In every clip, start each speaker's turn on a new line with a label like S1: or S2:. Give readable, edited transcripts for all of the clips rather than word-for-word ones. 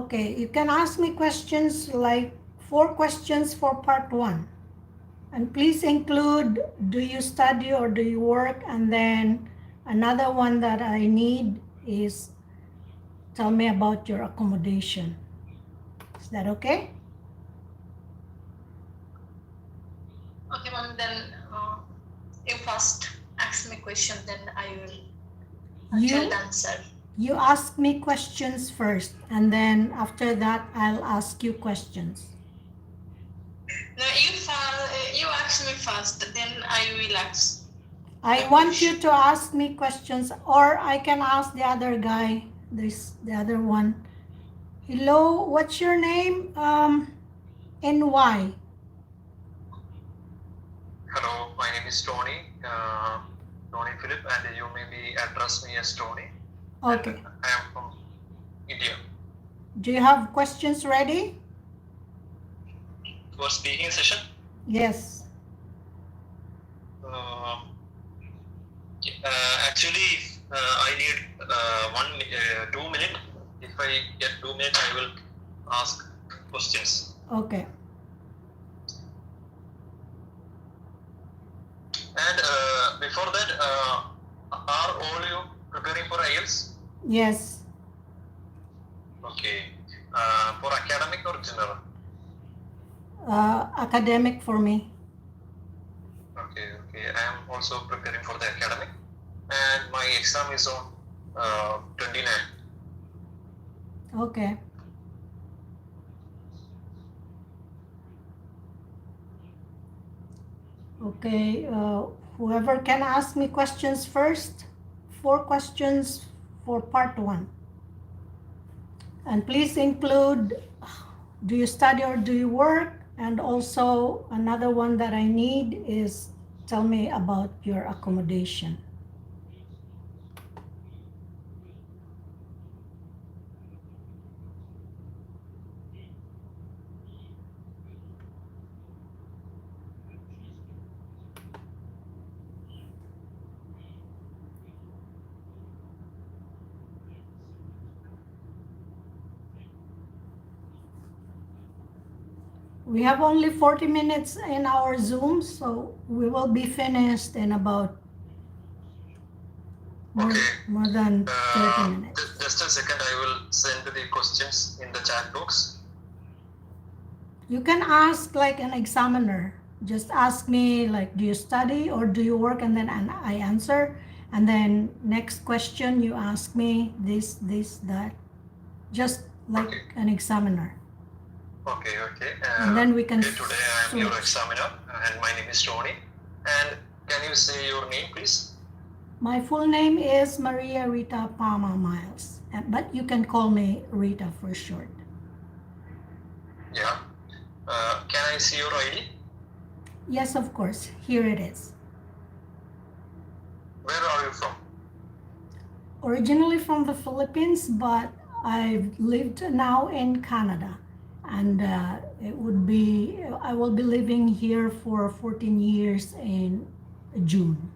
S1: Okay, you can ask me questions like 4 questions for part 1. And please include, do you study or do you work? And then another one that I need is, tell me about your accommodation. Is that okay?
S2: Okay, ma'am, then you first ask me question, then I will tell the answer.
S1: You ask me questions first, and then after that, I'll ask you questions.
S2: No, you ask me first, then I will ask.
S1: I want you to ask me questions, or I can ask the other guy, the other one. Hello, what's your name? And why?
S3: Hello, my name is Tony. Tony Philip, and you may be address me as Tony.
S1: Okay.
S3: And I am from India.
S1: Do you have questions ready?
S3: For speaking session?
S1: Yes.
S3: Actually, I need 2 minutes. If I get 2 minutes, I will ask questions.
S1: Okay.
S3: And before that, are all you preparing for IELTS?
S1: Yes.
S3: Okay. For academic or general?
S1: Academic for me.
S3: Okay. I am also preparing for the academic, and my exam is on 29.
S1: Okay. Okay, whoever can ask me questions first, 4 questions for part 1. And please include, do you study or do you work? And also another one that I need is, tell me about your accommodation. We have only 40 minutes in our Zoom, so we will be finished in about more than 30 minutes.
S3: Just a second, I will send the questions in the chat box.
S1: You can ask like an examiner. Just ask me like, do you study or do you work? And then I answer. And then next question, you ask me this, that. Just like an examiner.
S3: Okay.
S1: And then we can
S3: today I am your examiner, and my name is Tony. And can you say your name, please?
S1: My full name is Maria Rita Palma Miles, but you can call me Rita for short.
S3: Yeah. Can I see your ID?
S1: Yes, of course. Here it is.
S3: Where are you from?
S1: Originally from the Philippines, but I've lived now in Canada. And I will be living here for 14 years in June.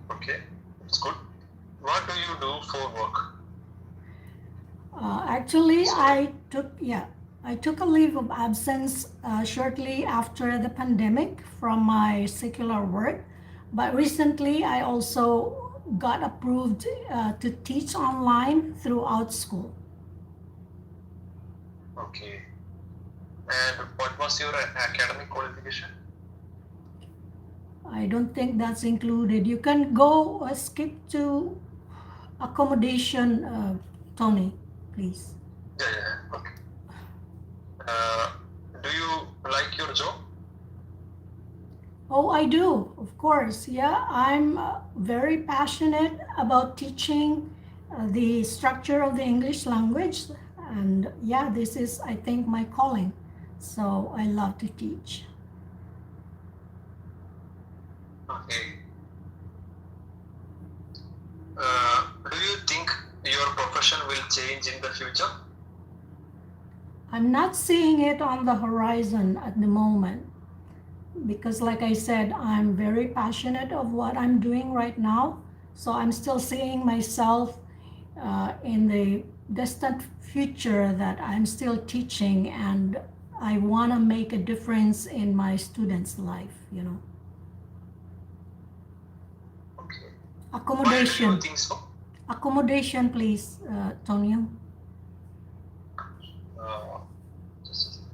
S3: Okay, that's good. What do you do for work?
S1: Actually, I took a leave of absence shortly after the pandemic from my secular work. But recently, I also got approved to teach online throughout school.
S3: Okay. And what was your academic qualification?
S1: I don't think that's included. You can go skip to accommodation, Tony, please.
S3: Yeah. Okay. Do you like your job?
S1: Oh, I do, of course. Yeah, I'm very passionate about teaching the structure of the English language. And yeah, this is, I think, my calling. So I love to teach.
S3: Okay. Do you think your profession will change in the future?
S1: I'm not seeing it on the horizon at the moment. Because like I said, I'm very passionate of what I'm doing right now. So I'm still seeing myself in the distant future that I'm still teaching and I want to make a difference in my students' life, you know.
S3: Okay. Why do
S1: Accommodation.
S3: you think so?
S1: Accommodation, please, Tonio.
S3: Just a second.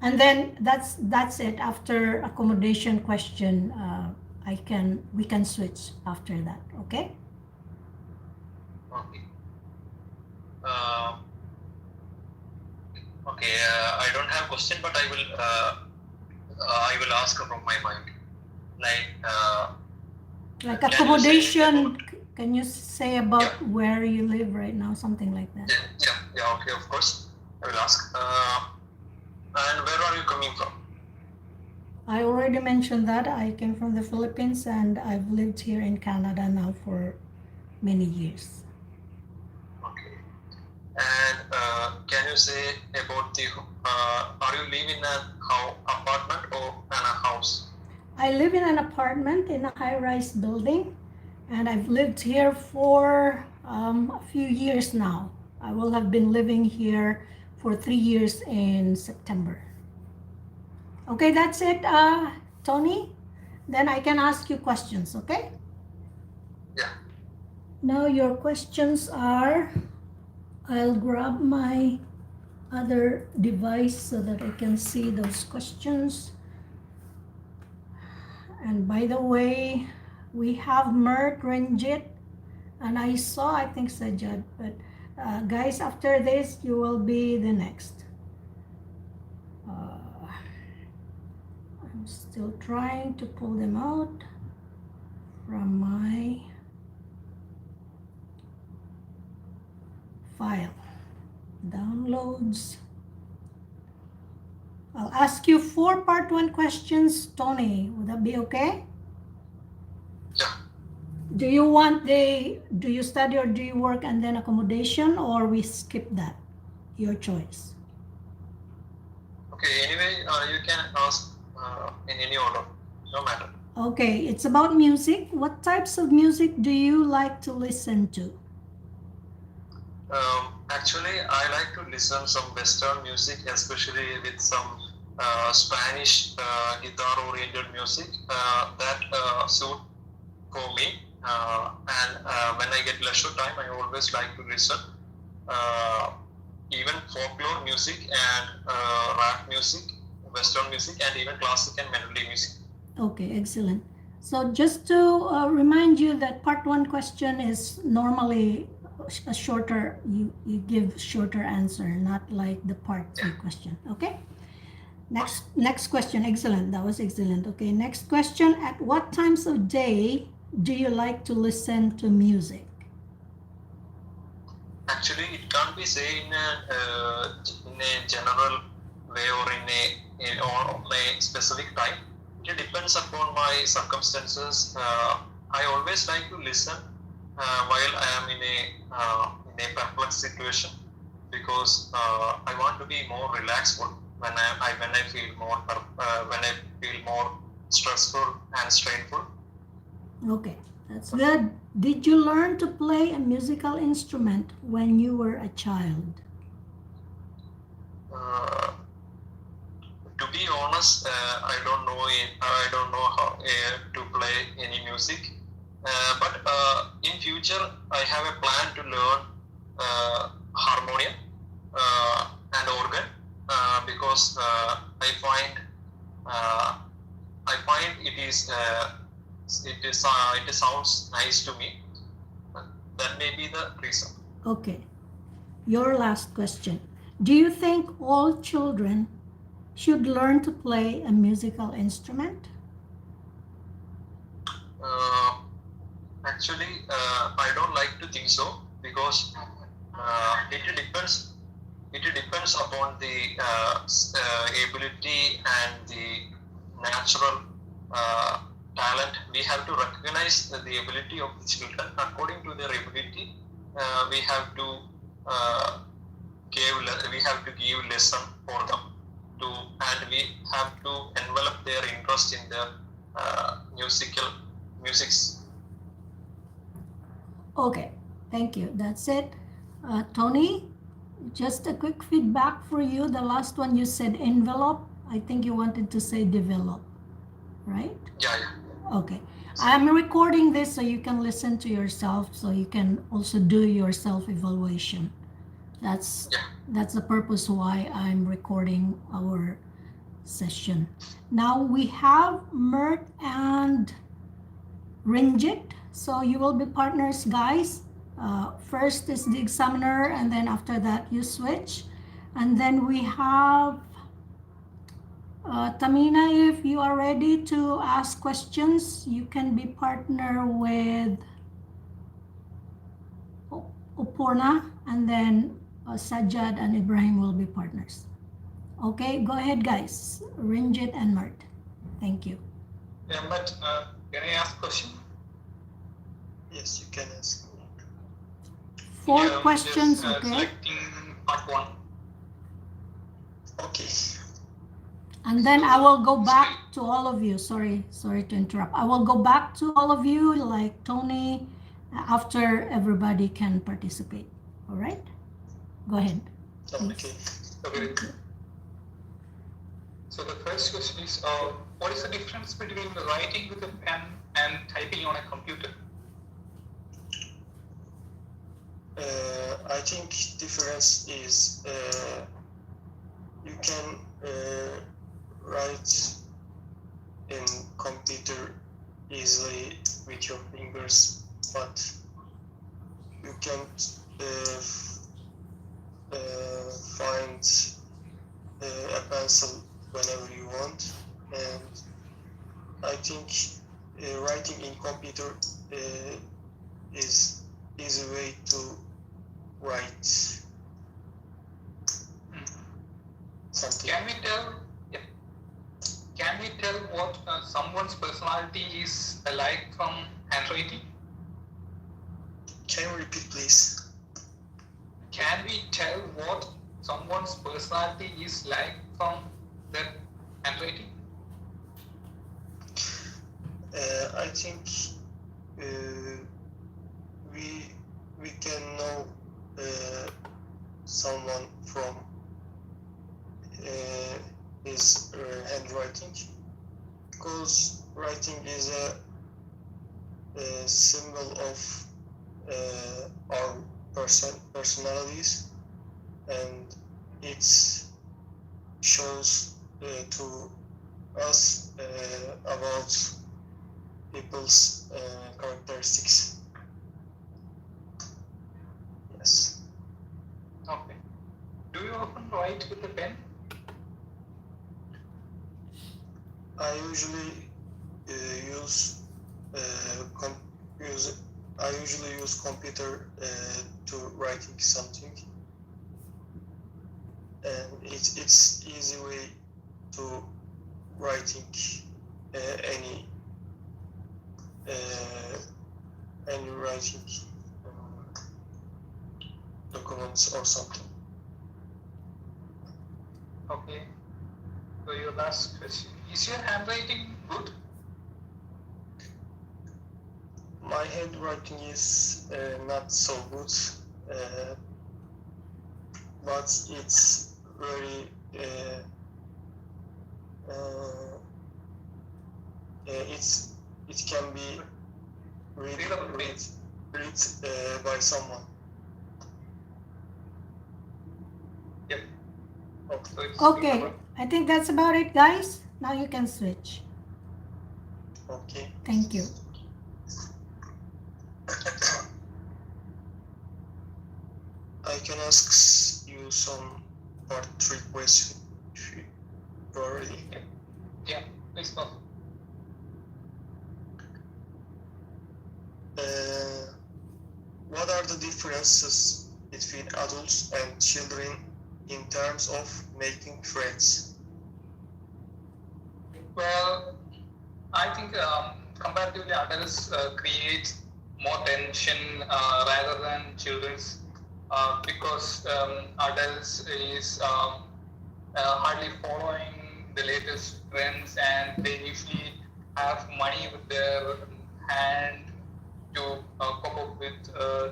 S1: And then that's it. After accommodation question, we can switch after that. Okay.
S3: Okay. Okay. I don't have question, but I will ask from my mind. Like
S1: Like
S3: can you say
S1: accommodation.
S3: about-
S1: Can you say about where you live right now? Something like that.
S3: yeah. Okay. Of course, I will ask. And where are you coming from?
S1: I already mentioned that I came from the Philippines and I've lived here in Canada now for many years.
S3: Okay. And can you say about the? Are you living in a apartment or in a house?
S1: I live in an apartment in a high-rise building, and I've lived here for a few years now. I will have been living here for 3 years in September. Okay, that's it, Tony. Then I can ask you questions, okay?
S3: Yeah.
S1: Now your questions are, I'll grab my other device so that I can see those questions. And by the way, we have Mert, Renjith, and I think Sajjad, but guys, after this, you will be the next. I'm still trying to pull them out from my file. Downloads. I'll ask you 4 part 1 questions, Tony. Would that be okay?
S3: Yeah.
S1: Do you study or do you work and then accommodation, or we skip that? Your choice.
S3: Okay. Anyway, you can ask in any order. No matter.
S1: Okay, it's about music. What types of music do you like to listen to?
S3: Actually, I like to listen some Western music, especially with some Spanish guitar-oriented music that suit for me. And when I get leisure time, I always like to listen even folklore music and rap music, Western music, and even classic and melody music.
S1: Okay, excellent. So just to remind you that part 1 question is normally a shorter, you give shorter answer, not like the part 3 question. Okay. Next question. Excellent. That was excellent. Okay. Next question. At what times of day do you like to listen to music?
S3: Actually, it can't be said in a general way or in a specific time. It depends upon my circumstances. I always like to listen while I am in a perplexed situation, because I want to be more relaxed when I feel more stressful and strainful.
S1: Okay, that's good. Did you learn to play a musical instrument when you were a child?
S3: To be honest, I don't know how to play any music. But in future, I have a plan to learn harmonium and organ because I find it sounds nice to me. That may be the reason.
S1: Okay. Your last question. Do you think all children should learn to play a musical instrument?
S3: Actually, I don't like to think so, because it depends upon the ability and the natural talent. We have to recognize the ability of the children. According to their ability, we have to give lesson for them and we have to envelop their interest in the musics.
S1: Okay. Thank you. That's it. Tony, just a quick feedback for you. The last one you said envelope. I think you wanted to say develop, right?
S3: Yeah.
S1: Okay. I'm recording this so you can listen to yourself, so you can also do your self-evaluation. That's the purpose why I'm recording our session. Now we have Mert and Renjith. So you will be partners, guys. First is the examiner, and then after that you switch. And then we have Tahmina, if you are ready to ask questions, you can be partner with Oporna, and then Sajjad and Ibrahim will be partners. Okay, go ahead, guys. Renjith and Mert. Thank you.
S4: Yeah, but can I ask a question?
S5: Yes, you can ask.
S1: 4 questions,
S4: just,
S1: okay?
S4: Selecting part 1.
S5: Okay.
S1: And then I will go back to all of you. Sorry to interrupt. I will go back to all of you, like Tony, after everybody can participate. All right? Go ahead.
S5: Okay.
S4: Okay. So the first question is, what is the difference between writing with a pen and typing on a computer?
S5: I think difference is you can write in computer easily with your fingers, but you can't find a pencil whenever you want. And I think writing in computer is easy way to write something.
S4: Can we tell what someone's personality is alike from handwriting?
S5: Can you repeat, please?
S4: Can we tell what someone's personality is like from their handwriting?
S5: I think we can know someone from his handwriting, because writing is a symbol of our personalities, and it shows to us about people's characteristics. Yes.
S4: Okay. Do you often write with a pen?
S5: I usually use computer to writing something, and it's easy way to writing any writing documents or something.
S4: Okay. So your last question. Is your handwriting good?
S5: My handwriting is not so good, but it's very it can be read by someone.
S4: Yep. So it's
S1: Okay,
S4: good.
S1: I think that's about it, guys. Now you can switch.
S5: Okay.
S1: Thank you.
S5: I can ask you some part 3 questions if you are ready.
S4: Yeah, please go.
S5: What are the differences between adults and children in terms of making friends?
S4: Well, I think comparatively adults create more tension rather than children's, because adults is hardly following the latest trends, and they usually have money with their hand to cope up with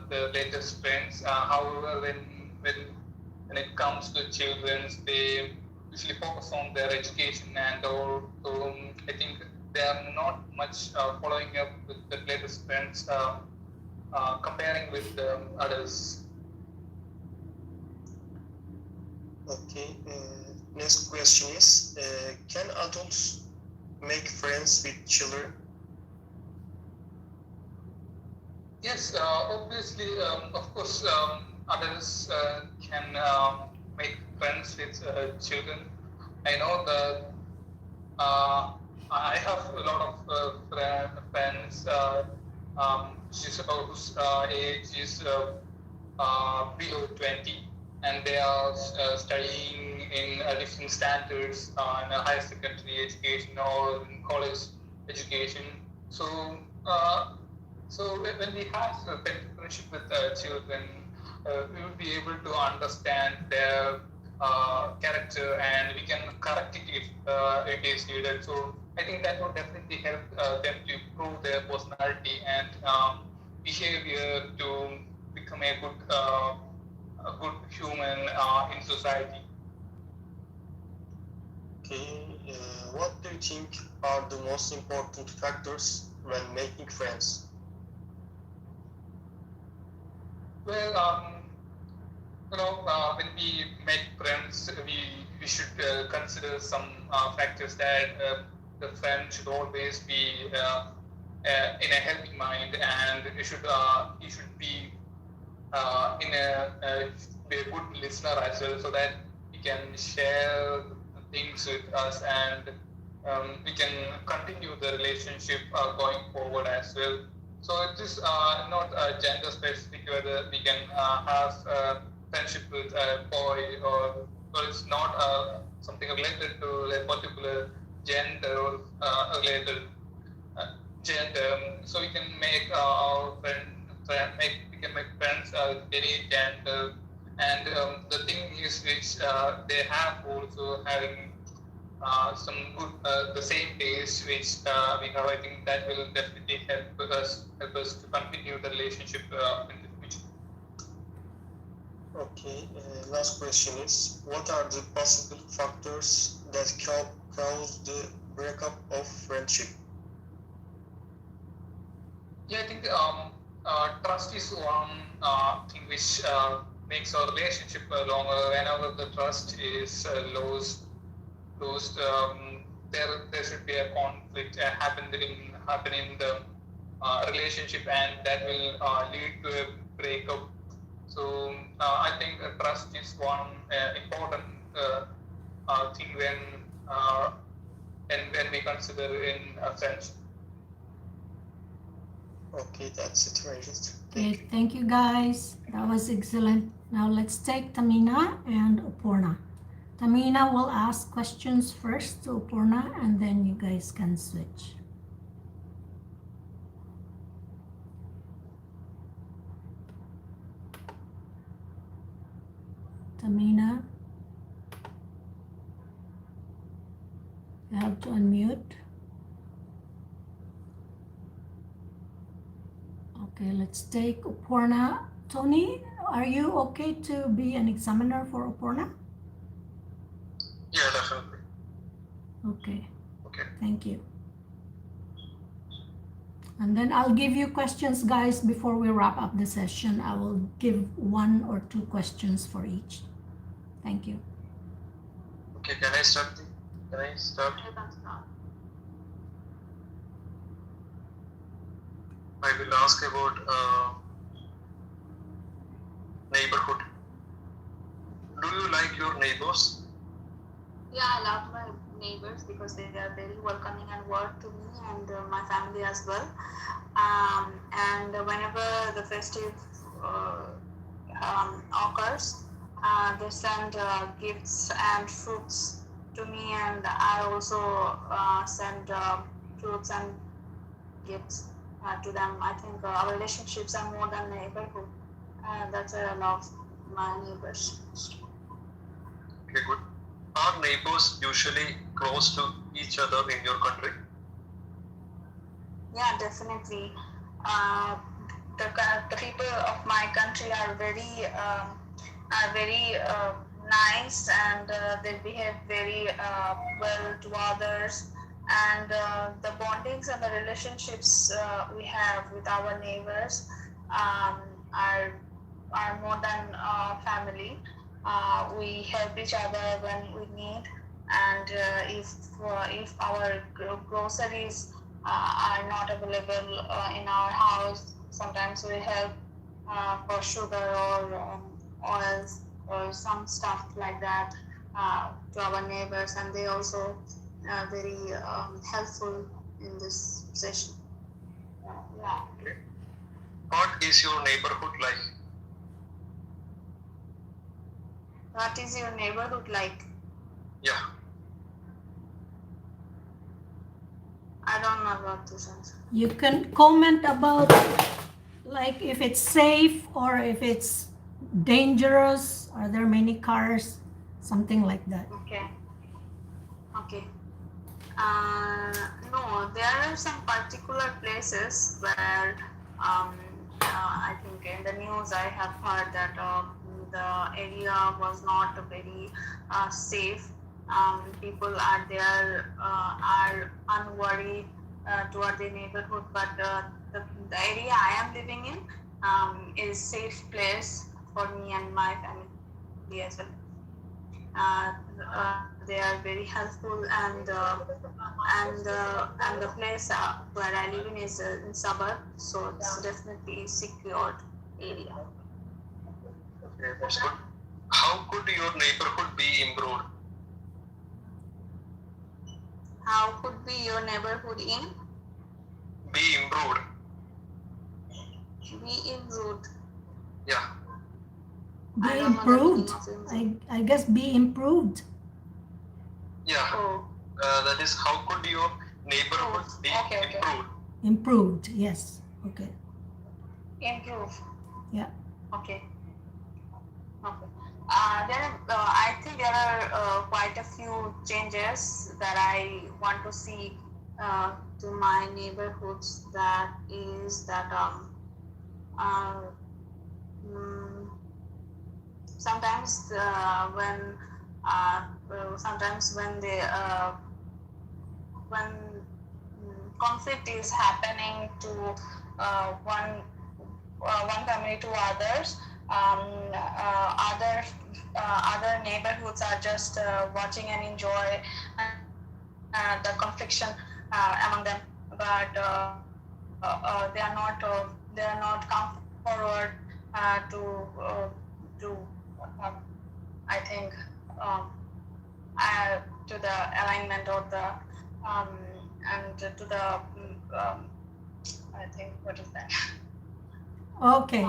S4: the latest trends. However, when it comes to children, they usually focus on their education and all. So I think they are not much following up with the latest trends, comparing with others.
S5: Okay. Next question is, can adults make friends with children?
S4: Yes, obviously, of course, adults can make friends with children. I know that I have a lot of friends whose age is below 20, and they are studying in different standards in a higher secondary education or in college education. So, when we have a friendship with children, we will be able to understand their character, and we can correct it if it is needed. So I think that would definitely help them to improve their personality and behavior to become a good human in society.
S5: Okay. What do you think are the most important factors when making friends?
S4: Well, when we make friends, we should consider some factors that the friend should always be in a healthy mind, and he should be be a good listener as well, so that he can share things with us, and we can continue the relationship going forward as well. So it is not gender specific whether we can have friendship with a boy, or it's not something related to a particular gender or related gender. So we can make our we can make friends with any gender, and the thing is which they have also having some good the same taste which we have. I think that will definitely help us to continue the relationship in the future.
S5: Okay. Last question is, what are the possible factors that cause the breakup of friendship?
S4: Yeah, I think trust is one thing which makes our relationship longer. Whenever the trust is lost, there should be a conflict happen in the relationship, and that will lead to a breakup. So I think trust is one important thing when we consider in a friendship.
S5: Okay, that's it, Renjith.
S1: Okay, thank you guys. That was excellent. Now let's take Tahmina and Oporna. Tahmina will ask questions first to Oporna, and then you guys can switch. Tahmina, you have to unmute. Okay, let's take Oporna. Tony, are you okay to be an examiner for Oporna?
S3: Yeah, definitely.
S1: Okay,
S3: Okay.
S1: thank you. And then I'll give you questions, guys, before we wrap up the session. I will give 1 or 2 questions for each. Thank you.
S3: Okay, can I start? Can I start?
S2: You can start.
S3: I will ask about neighborhood. Do you like your neighbors?
S2: Yeah, I love my neighbors because they are very welcoming and warm to me and my family as well. And whenever the festive occurs, they send gifts and fruits to me, and I also send fruits and gifts to them. I think our relationships are more than neighborhood. That's why I love my neighbors.
S3: Okay, good. Are neighbors usually close to each other in your country?
S2: Yeah, definitely. the people of my country are very nice, and they behave very well to others, and the bondings and the relationships we have with our neighbors are more than family. We help each other when we need, and if our groceries are not available in our house, sometimes we help for sugar or oils or some stuff like that to our neighbors, and they also very helpful in this session. Yeah.
S3: What is your neighborhood like?
S2: What is your neighborhood like?
S3: Yeah.
S2: I don't know about this answer.
S1: You can comment about like if it's safe or if it's dangerous. Are there many cars? Something like that.
S2: Okay. Okay. No, there are some particular places where I think in the news I have heard that the area was not very safe. People are there are unworried toward the neighborhood, but the area I am living in is safe place for me and my family as well. They are very helpful, and the place where I live in is in suburb, so it's definitely secured area.
S3: Okay, that's good. How could your neighborhood be improved?
S2: How could be your neighborhood
S3: Be improved.
S2: be improved?
S3: Yeah.
S1: Be
S2: I don't know the meaning
S1: improved.
S2: of improved.
S1: I guess be improved.
S3: Yeah.
S2: Oh,
S3: That is, how could your neighborhood be
S2: Okay.
S3: improved?
S1: Improved. Yes. Okay.
S2: improve.
S1: Yeah.
S2: Okay. I think there are quite a few changes that I want to see to my neighborhoods. That is that sometimes when they when conflict is happening to one family to others, other neighborhoods are just watching and enjoy the confliction among them, but they are not come forward to I think to the alignment of the and to the I think what is that?
S1: Okay.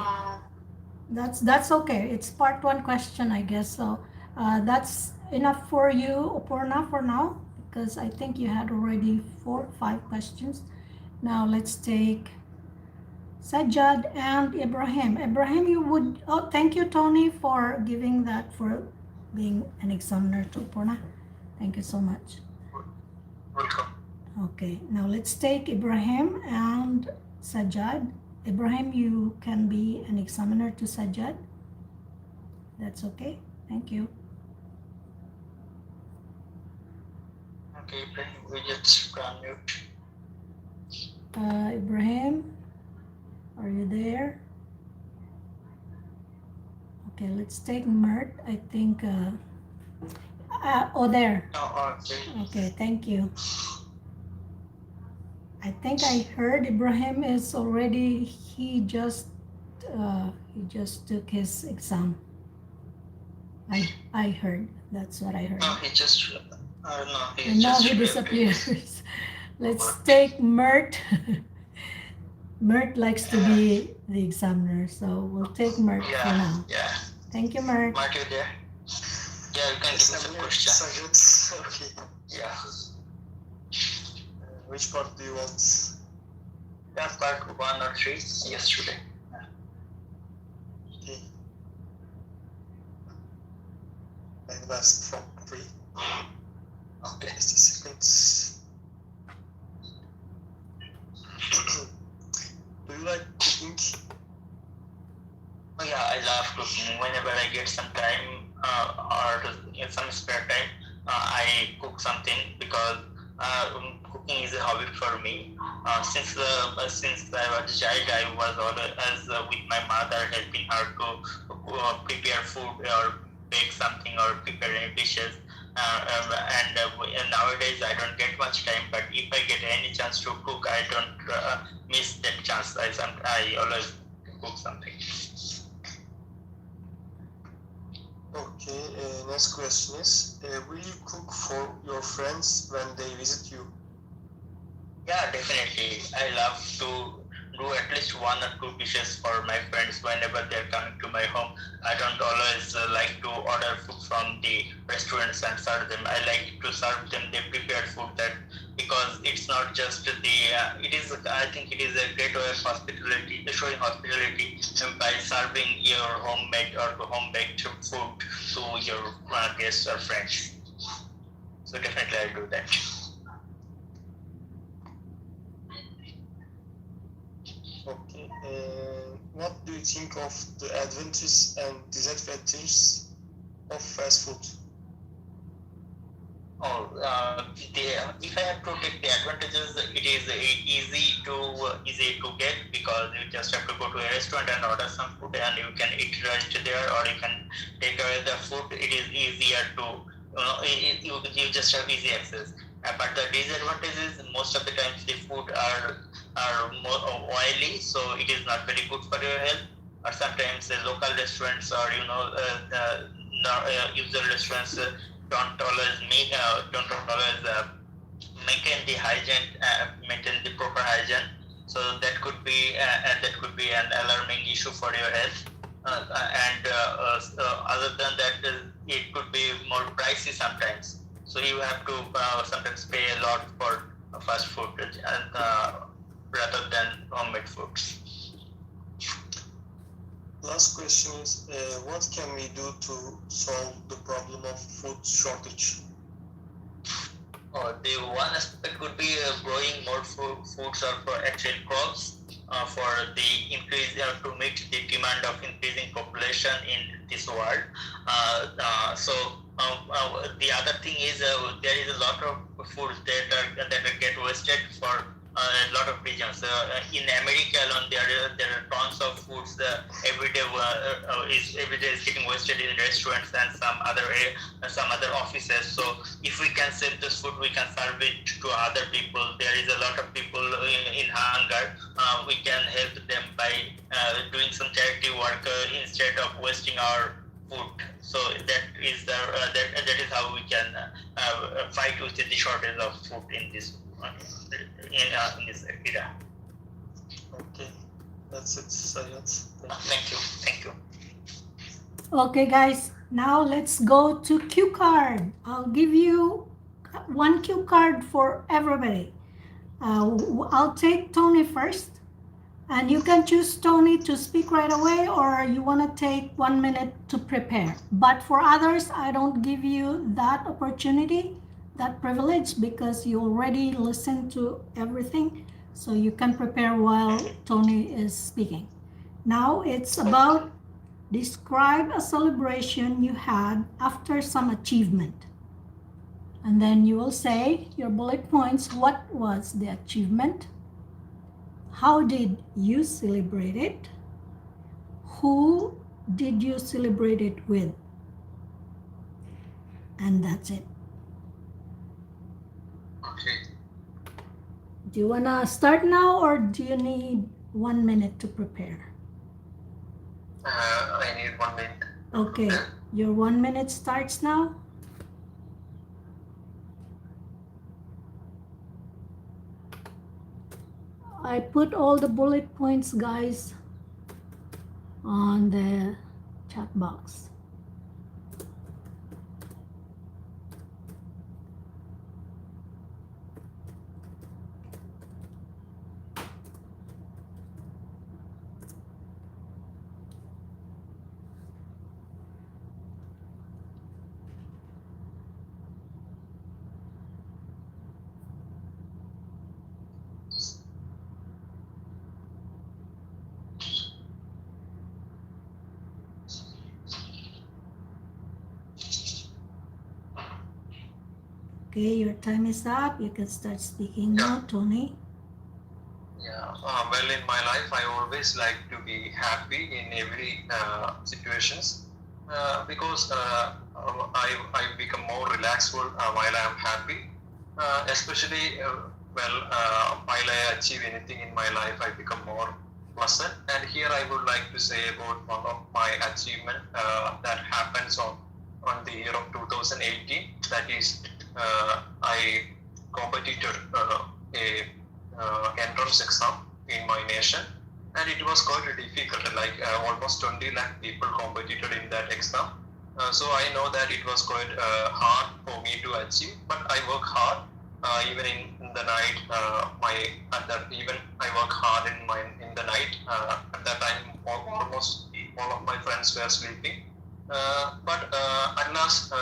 S1: That's okay. It's part one question, I guess. So that's enough for you, Oporna, for now, because I think you had already 4 or 5 questions. Now let's take Sajjad and Ibrahim. Ibrahim, you would, thank you, Tony, for giving that, for being an examiner to Oporna. Thank you so much.
S3: Welcome.
S1: Okay, now let's take Ibrahim and Sajjad. Ibrahim, you can be an examiner to Sajjad. That's okay. Thank you.
S6: Okay, Ibrahim, we just unmute.
S1: Ibrahim, are you there? Okay, let's take Mert. I think, there.
S6: Oh, okay.
S1: Okay, thank you. I think I heard Ibrahim is already, he just took his exam. I heard, that's what I heard.
S6: No, he just, no, he
S1: And now
S6: just
S1: he disappears. Let's take Mert. Mert likes to be the examiner, so we'll take Mert for now.
S6: Yeah.
S1: Thank you, Mert.
S6: Mark, you there? Yeah, you can give us a question.
S5: Sajjad, okay.
S6: Yeah.
S5: Which part do you want?
S6: That's part 1 or 3 yesterday.
S5: Okay. I will ask from 3.
S6: Okay.
S5: Just a second. Do you like cooking?
S6: love cooking. Whenever I get some time or some spare time, I cook something because cooking is a hobby for me. Since I was a child, I was always with my mother, helping her to prepare food or bake something or prepare any dishes. And nowadays I don't get much time, but if I get any chance to cook, I don't miss that chance. I always cook something.
S5: Okay, next question is, will you cook for your friends when they visit you?
S6: Yeah, definitely. I love to do at least one or two dishes for my friends whenever they're coming to my home. I don't always like to order food from the restaurants and serve them. I like to serve them the prepared food, that because it's not just I think it is a great way of hospitality, showing hospitality by serving your homemade or home-baked food to your guests or friends. So definitely I'll do that.
S5: Okay, what do you think of the advantages and disadvantages of fast food?
S6: If I have to take the advantages, it is easy to get, because you just have to go to a restaurant and order some food and you can eat right there, or you can take away the food. It is easier to you just have easy access. But the disadvantage is most of the times the food are more oily, so it is not very good for your health. Or sometimes the local restaurants or usual restaurants don't always maintain the hygiene, maintain the proper hygiene. So that could be an alarming issue for your health. Other than that, it could be more pricey sometimes. So you have to sometimes pay a lot for fast food rather than homemade foods.
S5: Last question is, what can we do to solve the problem of food shortage?
S6: The one aspect would be growing more foods or for actual crops for the increase to meet the demand of increasing population in this world. The other thing is there is a lot of foods that get wasted for a lot of regions. In America alone, there are tons of foods every day is getting wasted in restaurants and some other offices. So if we can save this food, we can serve it to other people. There is a lot of people in hunger. We can help them by doing some charity work instead of wasting our food. So that is how we can fight with the shortage of food in this era.
S5: Okay, that's it, Sajjad.
S6: Thank you.
S1: Okay, guys, now let's go to cue card. I'll give you one cue card for everybody. I'll take Tony first, and you can choose Tony to speak right away, or you want to take 1 minute to prepare. But for others, I don't give you that opportunity, that privilege, because you already listened to everything, so you can prepare while Tony is speaking. Now it's about describe a celebration you had after some achievement. And then you will say your bullet points. What was the achievement? How did you celebrate it? Who did you celebrate it with? And that's it.
S3: Okay.
S1: Do you want to start now, or do you need 1 minute to prepare?
S3: I need 1 minute.
S1: Okay, your 1 minute starts now. I put all the bullet points, guys, on the chat box. Okay, your time is up. You can start speaking now, Tony.
S3: Yeah, well, in my life, I always like to be happy in every situations because I become more relaxful while I am happy. Especially while I achieve anything in my life, I become more pleasant. And here I would like to say about one of my achievement that happens on the year of 2018. That is, I completed a entrance exam in my nation, and it was quite difficult. Like almost 20 lakh people competed in that exam. So I know that it was quite hard for me to achieve, but I work hard. Even in the night, even I work hard in the night. At that time, almost all of my friends were sleeping. But at last,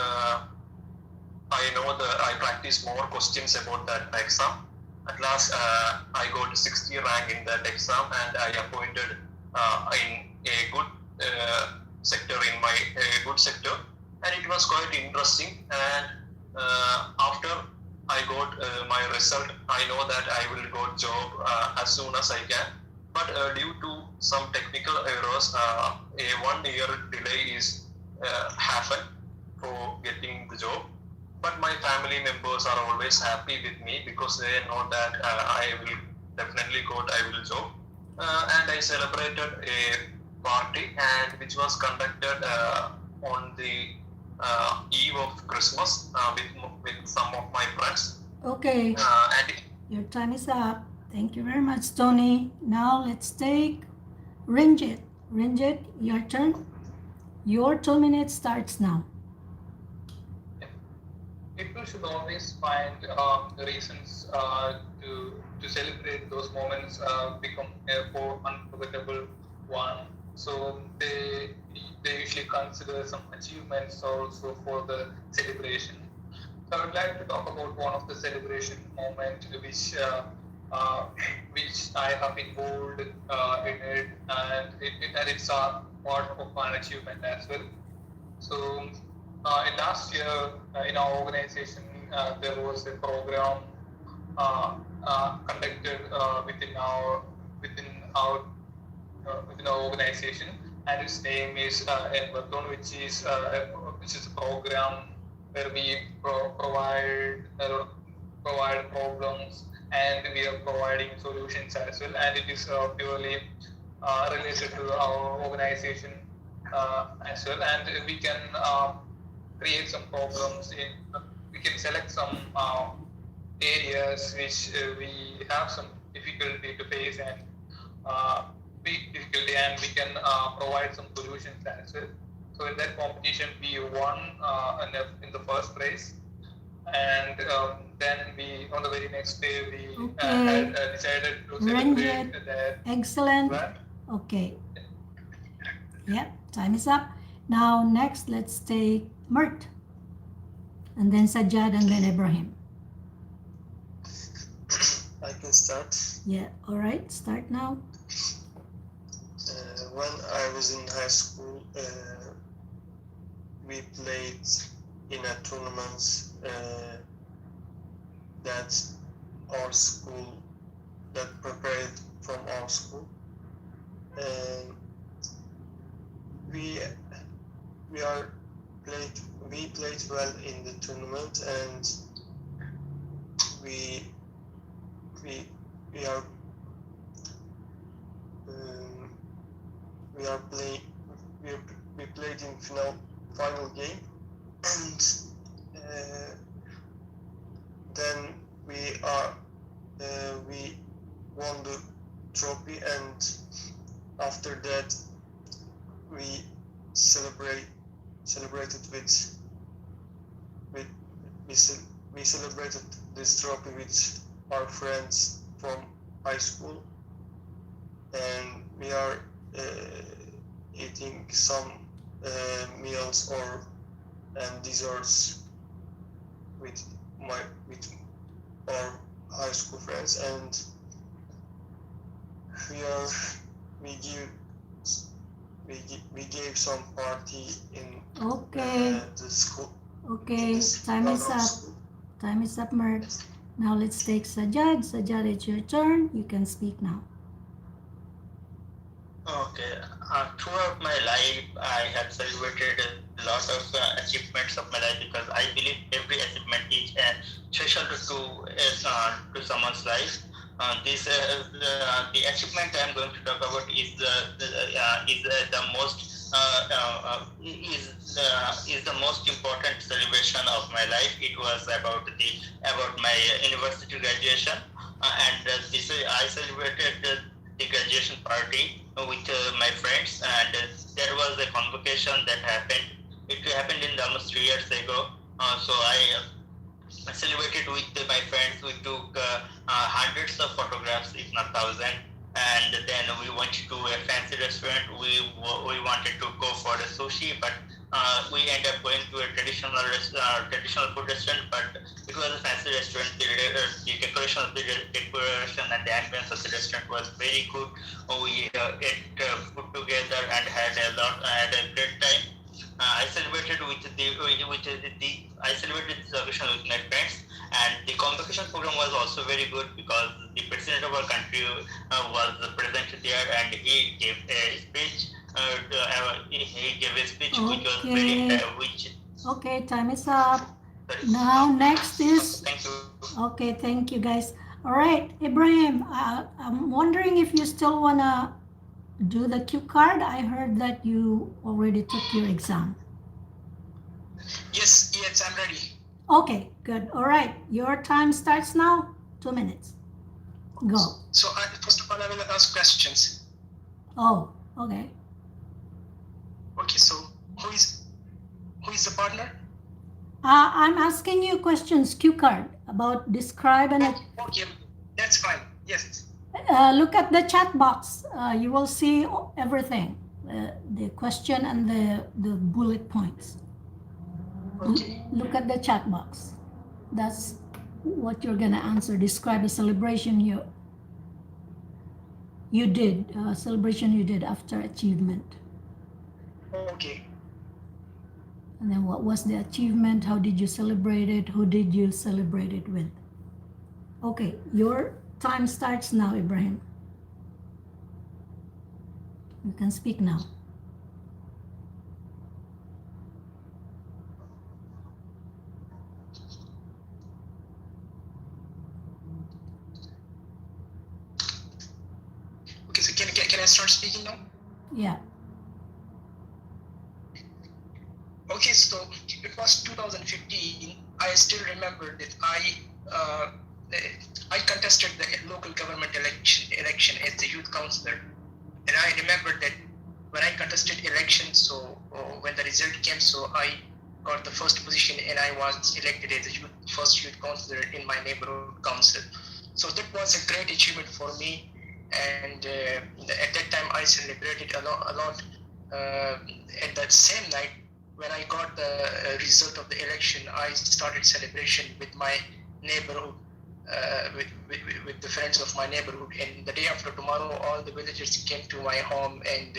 S3: I practice more questions about that exam. At last, I got 60 rank in that exam, and I appointed in a good sector good sector, and it was quite interesting. And after I got my result, I know that I will got job as soon as I can. But due to some technical errors, a 1 year delay is happened for getting the job. But my family members are always happy with me because they know that I will definitely got I will job. And I celebrated a party, and which was conducted on the eve of Christmas with some of my friends.
S1: Okay,
S3: And
S1: your time is up. Thank you very much, Tony. Now let's take Renjith. Renjith, your turn. Your 2 minutes starts now.
S4: People should always find reasons to celebrate those moments become a more unforgettable one. So they usually consider some achievements also for the celebration. So I would like to talk about one of the celebration moments which I have involved in it, and it's a part of an achievement as well. So in last year in our organization there was a program conducted within our organization, and its name is Enverton, which is a program where we provide problems, and we are providing solutions as well, and it is purely related to our organization as well, and we can create some problems we can select some areas which we have some difficulty to face, and we can provide some solutions as well. So in that competition we won in the first race, and then we on the very next day we had decided to celebrate that.
S1: Excellent. Okay. Yep, time is up. Now next let's take Mert, and then Sajjad, and then Ibrahim.
S5: I can start.
S1: Yeah, all right, start now.
S5: When I was in high school, we played in a tournament that our school, that prepared from our school. We played well in the tournament, and we played in final game, and then we won the trophy, and after that we celebrated we celebrated this trophy with our friends from high school, and we are eating some meals and desserts with our high school friends, and we gave some party in
S1: Okay.
S5: the school.
S1: Okay, time is up. Time is up, Mert. Now let's take Sajjad. Sajjad, it's your turn. You can speak now.
S6: Okay. Throughout my life, I have celebrated a lot of achievements of my life because I believe every achievement is special to someone's life. The achievement I am going to talk about is the most important celebration of my life. It was about my university graduation, I celebrated the graduation party with my friends, and there was a convocation that happened. It happened in almost 3 years ago. So I celebrated with my friends. We took hundreds of photographs, if not thousand, and then we went to a fancy restaurant. We wanted to go for the sushi, but we ended up going to a traditional food restaurant. But it was a fancy restaurant. The decoration and the ambience of the restaurant was very good. We ate food together and had a great time. I celebrated I celebrated this occasion with my friends, and the convocation program was also very good because the president of our country was present there, and he gave a speech. Which was very
S1: Okay, time is up. Now next is
S6: Thank you.
S1: okay. Thank you, guys. All right, Ibrahim. I'm wondering if you still wanna do the cue card. I heard that you already took your exam.
S7: Yes, I'm ready.
S1: Okay, good. All right, your time starts now. 2 minutes. Go.
S7: So first of all, I will ask questions.
S1: Oh, okay.
S7: Okay, so who is the partner?
S1: I'm asking you questions, cue card, about describe and
S7: Okay, that's fine. Yes.
S1: look at the chat box. You will see everything, the question and the bullet points.
S7: Okay.
S1: Look at the chat box. That's what you're gonna answer. Describe a celebration you did, celebration you did after achievement.
S7: Okay.
S1: And then what was the achievement? How did you celebrate it? Who did you celebrate it with? Okay, your time starts now, Ibrahim. You can speak now.
S7: Okay, so can I start speaking now?
S1: Yeah.
S7: Okay, so it was 2015. I still remember that I contested the local government election as the youth councillor, and I remember that when I contested election, so when the result came, so I got the first position and I was elected as the first youth councillor in my neighborhood council. So that was a great achievement for me, and at that time I celebrated a lot. At that same night, when I got the result of the election, I started celebration with my neighborhood, with the friends of my neighborhood. And the day after tomorrow, all the villagers came to my home, and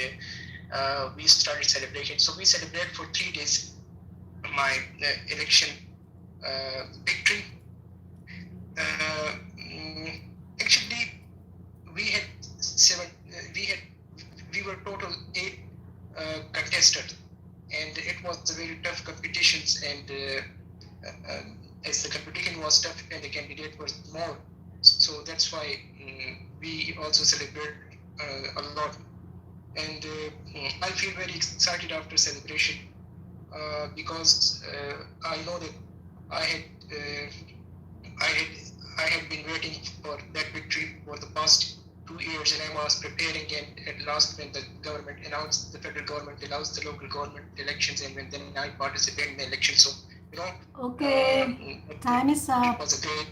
S7: we started celebration. So we celebrated for 3 days my election victory. Actually, we were total 8 contestants, and it was a very tough competitions, and as the competition was tough and the candidate was more, so that's why we also celebrate a lot. And I feel very excited after celebration because I know that I had been waiting for that victory for the past 2 years, and I was preparing, and at last when the federal government announced the local government elections, and then I participated in the election. So,
S1: Okay, time is up.
S7: It was a great.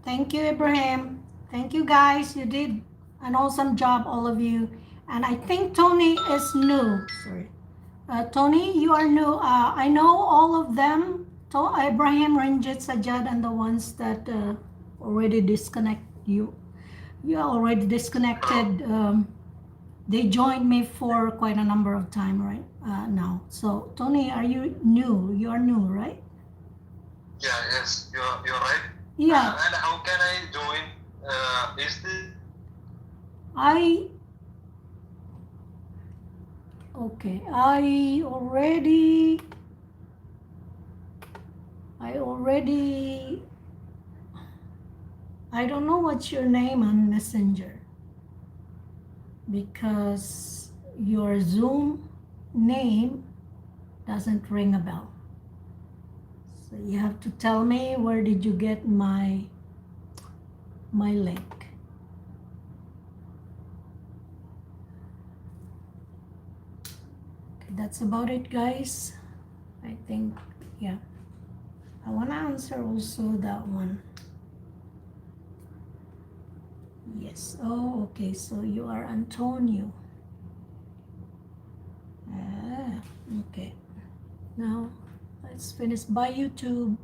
S1: Thank you, Ibrahim. Thank you, guys. You did an awesome job, all of you. And I think Tony is new. Sorry. Tony, you are new. I know all of them. Ibrahim, Renjith, Sajjad, and the ones that already disconnect you. You are already disconnected. They joined me for quite a number of time right now. So Tony, are you new? You are new, right?
S3: Yeah, yes, you're right.
S1: Yeah,
S3: And how can I join? Is this
S1: okay, I already, I don't know what's your name on Messenger because your Zoom name doesn't ring a bell. So you have to tell me where did you get my link. Okay, that's about it, guys. I think, yeah. I want to answer also that one. Yes. Oh, okay. So you are Antonio. Ah, okay. Now let's finish. Bye, YouTube.